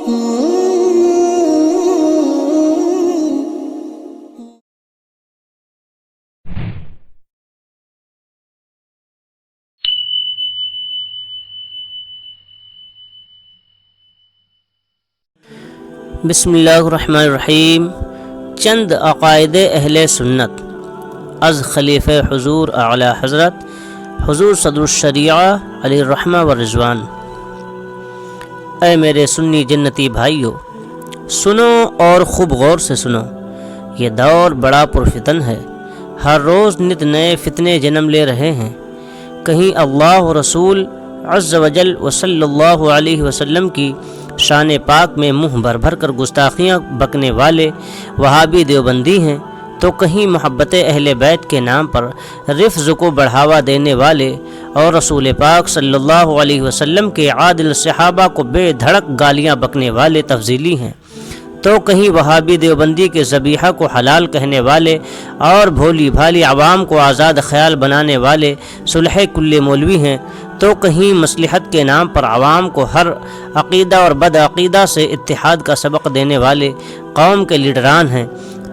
بسم اللہ الرحمن الرحیم۔ چند عقائد اہل سنت از خلیفہ حضور اعلی حضرت حضور صدر الشریعہ علیہ الرحمہ والرضوان۔ اے میرے سنی جنتی بھائیو، سنو اور خوب غور سے سنو، یہ دور بڑا پرفتن ہے، ہر روز نت نئے فتنے جنم لے رہے ہیں۔ کہیں اللہ و رسول عز وجل و صلی اللہ علیہ وسلم کی شان پاک میں منہ بھر بھر کر گستاخیاں بکنے والے وہابی دیوبندی ہیں، تو کہیں محبت اہل بیت کے نام پر رفض کو بڑھاوا دینے والے اور رسول پاک صلی اللہ علیہ وسلم کے عادل صحابہ کو بے دھڑک گالیاں بکنے والے تفضیلی ہیں، تو کہیں وہابی دیوبندی کے ذبیحہ کو حلال کہنے والے اور بھولی بھالی عوام کو آزاد خیال بنانے والے صلح کل مولوی ہیں، تو کہیں مصلحت کے نام پر عوام کو ہر عقیدہ اور بد عقیدہ سے اتحاد کا سبق دینے والے قوم کے لیڈران ہیں،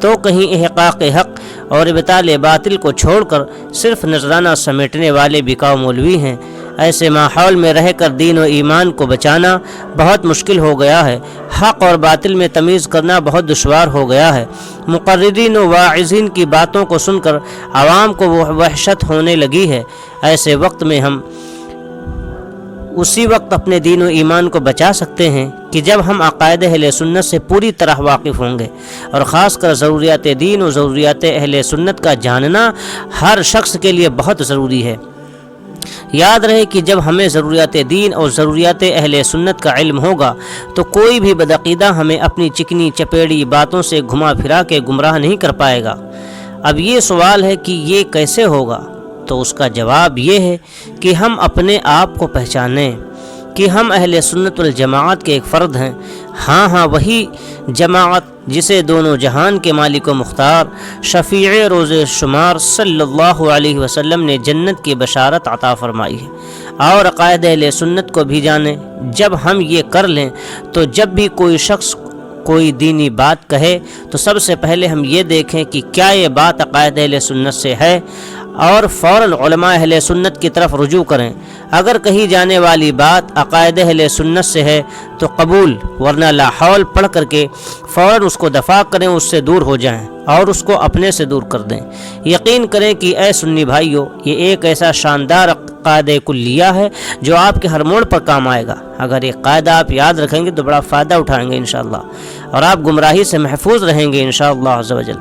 تو کہیں احقاق حق اور ابطال باطل کو چھوڑ کر صرف نذرانہ سمیٹنے والے بکاؤ مولوی ہیں۔ ایسے ماحول میں رہ کر دین و ایمان کو بچانا بہت مشکل ہو گیا ہے، حق اور باطل میں تمیز کرنا بہت دشوار ہو گیا ہے۔ مقررین و واعظین کی باتوں کو سن کر عوام کو وحشت ہونے لگی ہے۔ ایسے وقت میں ہم اسی وقت اپنے دین و ایمان کو بچا سکتے ہیں کہ جب ہم عقائد اہل سنت سے پوری طرح واقف ہوں گے، اور خاص کر ضروریات دین و ضروریات اہل سنت کا جاننا ہر شخص کے لیے بہت ضروری ہے۔ یاد رہے کہ جب ہمیں ضروریات دین اور ضروریات اہل سنت کا علم ہوگا تو کوئی بھی بدعقیدہ ہمیں اپنی چکنی چپیڑی باتوں سے گھما پھرا کے گمراہ نہیں کر پائے گا۔ اب یہ سوال ہے کہ یہ کیسے ہوگا؟ تو اس کا جواب یہ ہے کہ ہم اپنے آپ کو پہچانیں کہ ہم اہل سنت والجماعت کے ایک فرد ہیں۔ ہاں وہی جماعت جسے دونوں جہان کے مالک و مختار شفیع روز شمار صلی اللہ علیہ وسلم نے جنت کی بشارت عطا فرمائی ہے، اور عقائد اہل سنت کو بھی جانیں۔ جب ہم یہ کر لیں تو جب بھی کوئی شخص کوئی دینی بات کہے تو سب سے پہلے ہم یہ دیکھیں کہ کیا یہ بات عقائد اہل سنت سے ہے، اور فوراً علماء اہل سنت کی طرف رجوع کریں۔ اگر کہی جانے والی بات عقائد اہل سنت سے ہے تو قبول، ورنہ لا حول پڑھ کر کے فوراً اس کو دفاع کریں، اس سے دور ہو جائیں اور اس کو اپنے سے دور کر دیں۔ یقین کریں کہ اے سنی بھائیو، یہ ایک ایسا شاندار قاعدہ کلیہ ہے جو آپ کے ہر موڑ پر کام آئے گا۔ اگر یہ قاعدہ آپ یاد رکھیں گے تو بڑا فائدہ اٹھائیں گے انشاءاللہ، اور آپ گمراہی سے محفوظ رہیں گے انشاءاللہ عز و جل۔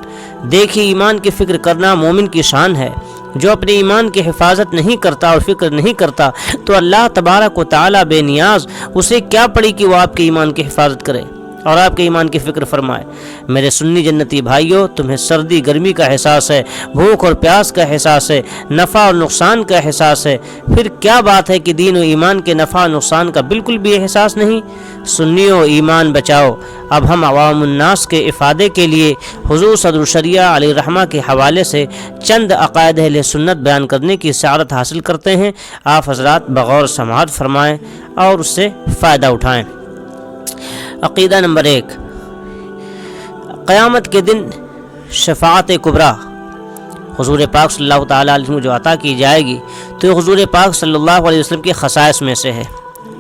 دیکھیے، ایمان کی فکر کرنا مومن کی شان ہے۔ جو اپنے ایمان کی حفاظت نہیں کرتا اور فکر نہیں کرتا تو اللہ تبارک و تعالی بے نیاز اسے کیا پڑی کہ وہ آپ کے ایمان کی حفاظت کرے اور آپ کے ایمان کی فکر فرمائے۔ میرے سنی جنتی بھائیوں، تمہیں سردی گرمی کا احساس ہے، بھوک اور پیاس کا احساس ہے، نفع اور نقصان کا احساس ہے، پھر کیا بات ہے کہ دین و ایمان کے نفع اور نقصان کا بالکل بھی احساس نہیں؟ سنیو، ایمان بچاؤ۔ اب ہم عوام الناس کے افادے کے لیے حضور صدر الشریعہ علیہ الرحمہ کے حوالے سے چند عقائد اہل سنت بیان کرنے کی سعادت حاصل کرتے ہیں۔ آپ حضرات بغور سماعت فرمائیں اور اس سے فائدہ اٹھائیں۔ عقیدہ نمبر 1، قیامت کے دن شفاعت کبریٰ حضور پاک صلی اللہ تعالیٰ علیہ وسلم جو عطا کی جائے گی تو یہ حضور پاک صلی اللہ علیہ وسلم کے خصائص میں سے ہے۔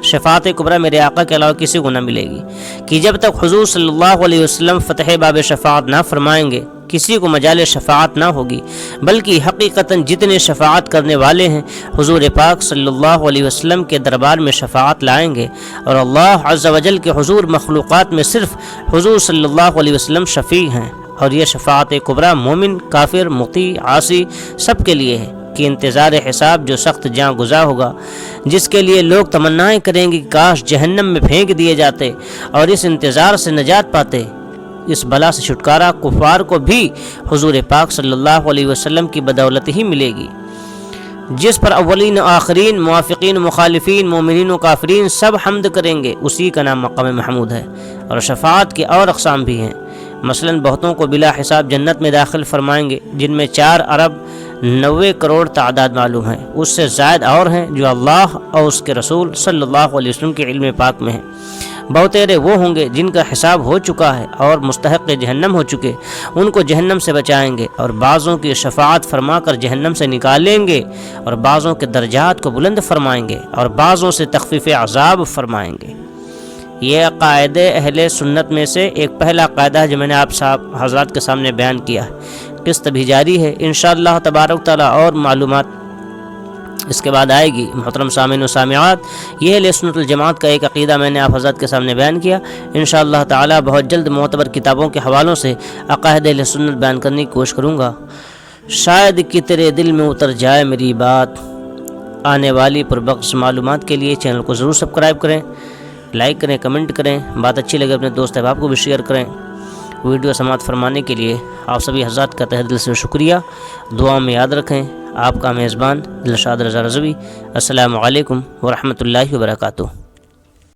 شفاعت کبریٰ میرے آقا کے علاوہ کسی کو نہ ملے گی، کہ جب تک حضور صلی اللہ علیہ وسلم فتح باب شفاعت نہ فرمائیں گے کسی کو مجال شفاعت نہ ہوگی، بلکہ حقیقتاً جتنے شفاعت کرنے والے ہیں حضور پاک صلی اللہ علیہ وسلم کے دربار میں شفاعت لائیں گے، اور اللہ عز و جل کے حضور مخلوقات میں صرف حضور صلی اللہ علیہ وسلم شفیع ہیں۔ اور یہ شفاعت کبریٰ مومن، کافر، مطیع، عاصی سب کے لیے ہے، کہ انتظار حساب جو سخت جاں گزار ہوگا، جس کے لیے لوگ تمنائیں کریں گے کہ کاش جہنم میں پھینک دیے جاتے اور اس انتظار سے نجات پاتے۔ اس بلا سے چھٹکارا کفار کو بھی حضور پاک صلی اللہ علیہ وسلم کی بدولت ہی ملے گی، جس پر اولین و آخرین، موافقین و مخالفین، مومنین و کافرین سب حمد کریں گے۔ اسی کا نام مقام محمود ہے۔ اور شفاعت کے اور اقسام بھی ہیں، مثلا بہتوں کو بلا حساب جنت میں داخل فرمائیں گے، جن میں 4 ارب 90 کروڑ تعداد معلوم ہے، اس سے زائد اور ہیں جو اللہ اور اس کے رسول صلی اللہ علیہ وسلم کے علم پاک میں ہیں۔ بہتیرے وہ ہوں گے جن کا حساب ہو چکا ہے اور مستحق جہنم ہو چکے، ان کو جہنم سے بچائیں گے اور بعضوں کی شفاعت فرما کر جہنم سے نکالیں گے اور بعضوں کے درجات کو بلند فرمائیں گے اور بعضوں سے تخفیف عذاب فرمائیں گے۔ یہ عقائد اہل سنت میں سے ایک پہلا قاعدہ ہے جو میں نے آپ صاحب حضرات کے سامنے بیان کیا ہے۔ قسط بھی جاری ہے انشاءاللہ تبارک تعالیٰ، اور معلومات اس کے بعد آئے گی۔ محترم سامعین و سامعات، یہ اہل سنت الجماعت کا ایک عقیدہ میں نے آپ حضرات کے سامنے بیان کیا۔ انشاءاللہ تعالیٰ بہت جلد معتبر کتابوں کے حوالوں سے عقائد اہل سنت بیان کرنے کی کوشش کروں گا۔ شاید کہ تیرے دل میں اتر جائے میری بات۔ آنے والی پربخش معلومات کے لیے چینل کو ضرور سبسکرائب کریں، لائک کریں، کمنٹ کریں، بات اچھی لگے اپنے دوست احباب کو بھی شیئر کریں۔ ویڈیو سماعت فرمانے کے لیے آپ سبھی حضرات کا تہہ دل سے شکریہ۔ دعاؤں میں یاد رکھیں، آپ کا میزبان دلشاد رضا رضوی۔ السلام علیکم ورحمۃ اللہ وبرکاتہ۔